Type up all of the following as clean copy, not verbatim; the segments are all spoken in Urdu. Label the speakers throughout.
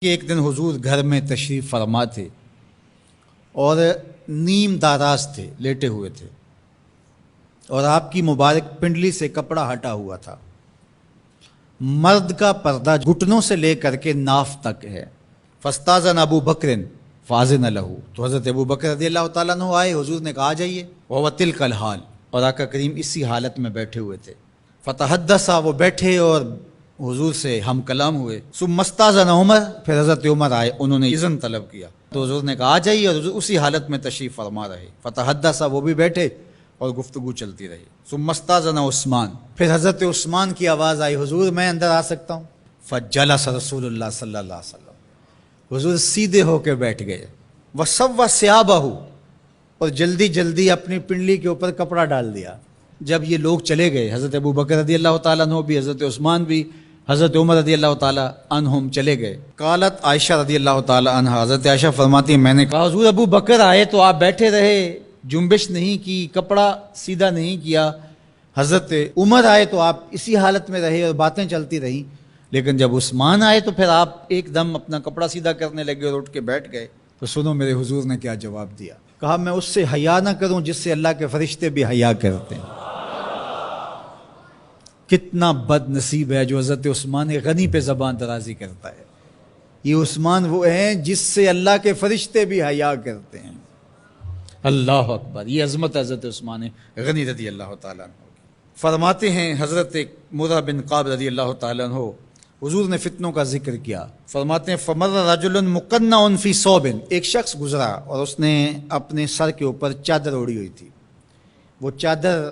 Speaker 1: کہ ایک دن حضور گھر میں تشریف فرما تھے اور نیم داراز تھے، لیٹے ہوئے تھے، اور آپ کی مبارک پنڈلی سے کپڑا ہٹا ہوا تھا۔ مرد کا پردہ گھٹنوں سے لے کر کے ناف تک ہے۔ فاستاذن ابو بکر فاذن لہ، تو حضرت ابو بکر رضی اللہ تعالیٰ عنہ آئے، حضور نے کہا آ جائیے۔ وہو تلک الحال، اور آقا کریم اسی حالت میں بیٹھے ہوئے تھے۔ فتحدثا، وہ بیٹھے اور حضور سے ہم کلام ہوئے۔ ثم استاذن عمر، پھر حضرت عمر آئے، انہوں نے اذن طلب کیا تو حضور نے کہا آ جائیے، اور حضور اسی حالت میں تشریف فرما رہے۔ فتحدثا، وہ بھی بیٹھے اور گفتگو چلتی رہی۔ ثم استاذن عثمان، پھر حضرت عثمان کی آواز آئی، حضور میں اندر آ سکتا ہوں؟ فجلس رسول اللہ صلی اللہ علیہ وسلم، حضور سیدھے ہو کے بیٹھ گئے۔ وسوى ثيابه، اور جلدی جلدی اپنی پنڈلی کے اوپر کپڑا ڈال دیا۔ جب یہ لوگ چلے گئے، حضرت ابو بکر رضی اللہ تعالیٰ عنہ بھی، حضرت عثمان بھی، حضرت عمر رضی اللہ تعالیٰ عنہم چلے گئے۔ قالت عائشہ رضی اللہ تعالیٰ عنہ، حضرت عائشہ فرماتی ہیں میں نے کہا حضور ابو بکر آئے تو آپ بیٹھے رہے، جنبش نہیں کی، کپڑا سیدھا نہیں کیا۔ حضرت عمر آئے تو آپ اسی حالت میں رہے اور باتیں چلتی رہیں، لیکن جب عثمان آئے تو پھر آپ ایک دم اپنا کپڑا سیدھا کرنے لگے اور اٹھ کے بیٹھ گئے۔ تو سنو میرے حضور نے کیا جواب دیا۔ کہا میں اس سے حیا نہ کروں جس سے اللہ کے فرشتے بھی حیا کرتے ہیں۔ کتنا بد نصیب ہے جو حضرت عثمان غنی پہ زبان درازی کرتا ہے۔ یہ عثمان وہ ہیں جس سے اللہ کے فرشتے بھی حیا کرتے ہیں۔ اللہ اکبر، یہ عظمت حضرت عثمان غنی رضی اللہ تعالیٰ عنہ۔ فرماتے ہیں حضرت مرہ بن قاب رضی اللہ تعالیٰ عنہ، حضور نے فتنوں کا ذکر کیا، فرماتے ہیں فمر رجل مقنع فی ثوب، ایک شخص گزرا اور اس نے اپنے سر کے اوپر چادر اوڑھی ہوئی تھی، وہ چادر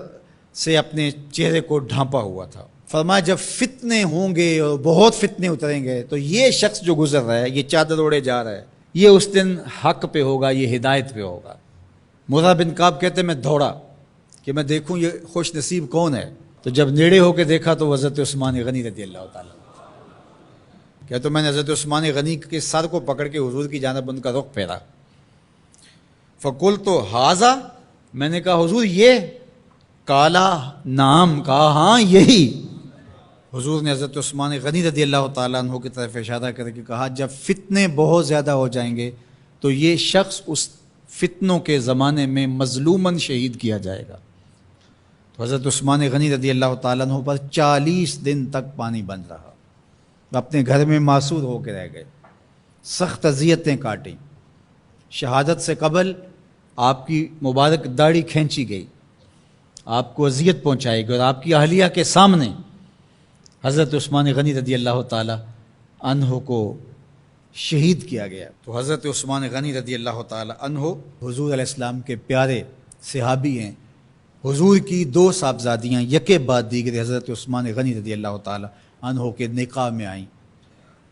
Speaker 1: سے اپنے چہرے کو ڈھانپا ہوا تھا۔ فرمایا جب فتنے ہوں گے اور بہت فتنے اتریں گے تو یہ شخص جو گزر رہا ہے، یہ چادر اوڑھے جا رہا ہے، یہ اس دن حق پہ ہوگا، یہ ہدایت پہ ہوگا۔ مرہ بن قاب کہتے میں دوڑا کہ میں دیکھوں یہ خوش نصیب کون ہے، تو جب نیڑے ہو کے دیکھا تو حضرت عثمان غنی رضی اللہ تعالیٰ، کہ تو میں نے حضرت عثمان غنی کے سر کو پکڑ کے حضور کی جانب ان کا رخ پھیرا۔ فقلت ھذا، میں نے کہا حضور یہ؟ کالا نام، کہا ہاں یہی۔ حضور نے حضرت عثمان غنی رضی اللہ تعالیٰ عنہ کی طرف اشارہ کر کے کہا جب فتنے بہت زیادہ ہو جائیں گے تو یہ شخص اس فتنوں کے زمانے میں مظلوماً شہید کیا جائے گا۔ تو حضرت عثمان غنی رضی اللہ تعالیٰ عنہ پر 40 دن تک پانی بن رہا، اپنے گھر میں معصور ہو کے رہ گئے، سخت اذیتیں کاٹیں۔ شہادت سے قبل آپ کی مبارک داڑھی کھینچی گئی، آپ کو اذیت پہنچائی گئی، اور آپ کی اہلیہ کے سامنے حضرت عثمان غنی رضی اللہ تعالیٰ عنہ کو شہید کیا گیا۔ تو حضرت عثمان غنی رضی اللہ تعالیٰ عنہ حضور علیہ السلام کے پیارے صحابی ہیں۔ حضور کی 2 صاحبزادیاں یکے بعد دیگر حضرت عثمان غنی رضی اللہ تعالیٰ عنہ کے نکاح میں آئیں۔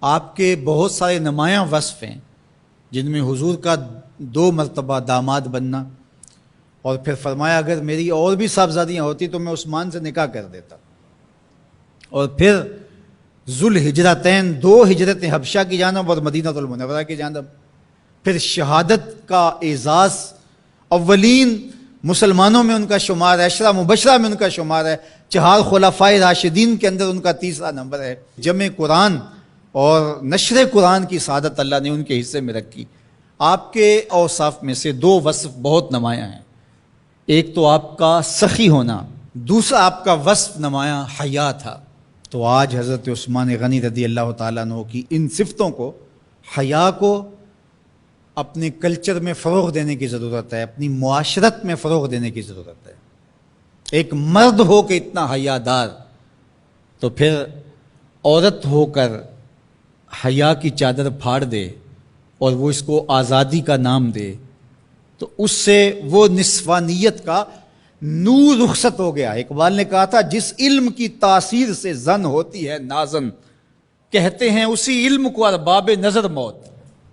Speaker 1: آپ کے بہت سارے نمایاں وصف ہیں جن میں حضور کا 2 مرتبہ داماد بننا، اور پھر فرمایا اگر میری اور بھی صاحبزادیاں ہوتی تو میں عثمان سے نکاح کر دیتا، اور پھر ذوالہجرتین 2 ہجرتیں، حبشہ کی جانب اور مدینہ المنورہ کی جانب، پھر شہادت کا اعزاز، اولین مسلمانوں میں ان کا شمار ہے، 10 مبشرہ میں ان کا شمار ہے، 4 خلفائے راشدین کے اندر ان کا 3را نمبر ہے، جمع قرآن اور نشر قرآن کی سعادت اللہ نے ان کے حصے میں رکھی۔ آپ کے اوصاف میں سے 2 وصف بہت نمایاں ہیں، ایک تو آپ کا سخی ہونا، دوسرا آپ کا وصف نمایاں حیا تھا۔ تو آج حضرت عثمان غنی رضی اللہ تعالیٰ عنہ کی ان صفتوں کو، حیا کو اپنے کلچر میں فروغ دینے کی ضرورت ہے، اپنی معاشرت میں فروغ دینے کی ضرورت ہے۔ ایک مرد ہو کے اتنا حیا دار، تو پھر عورت ہو کر حیا کی چادر پھاڑ دے اور وہ اس کو آزادی کا نام دے، تو اس سے وہ نسوانیت کا نور رخصت ہو گیا۔ اقبال نے کہا تھا جس علم کی تاثیر سے زن ہوتی ہے نازن، کہتے ہیں اسی علم کو ارباب نظر موت۔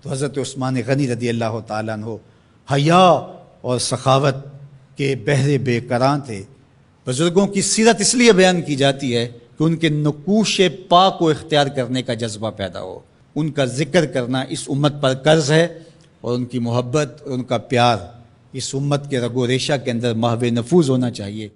Speaker 1: تو حضرت عثمان غنی رضی اللہ تعالیٰ عنہ حیا اور سخاوت کے بہرے بے کراں تھے۔ بزرگوں کی سیرت اس لیے بیان کی جاتی ہے کہ ان کے نقوش پا کو اختیار کرنے کا جذبہ پیدا ہو۔ ان کا ذکر کرنا اس امت پر قرض ہے، اور ان کی محبت اور ان کا پیار اس امت کے رگ و ریشہ کے اندر محو نفوذ ہونا چاہیے۔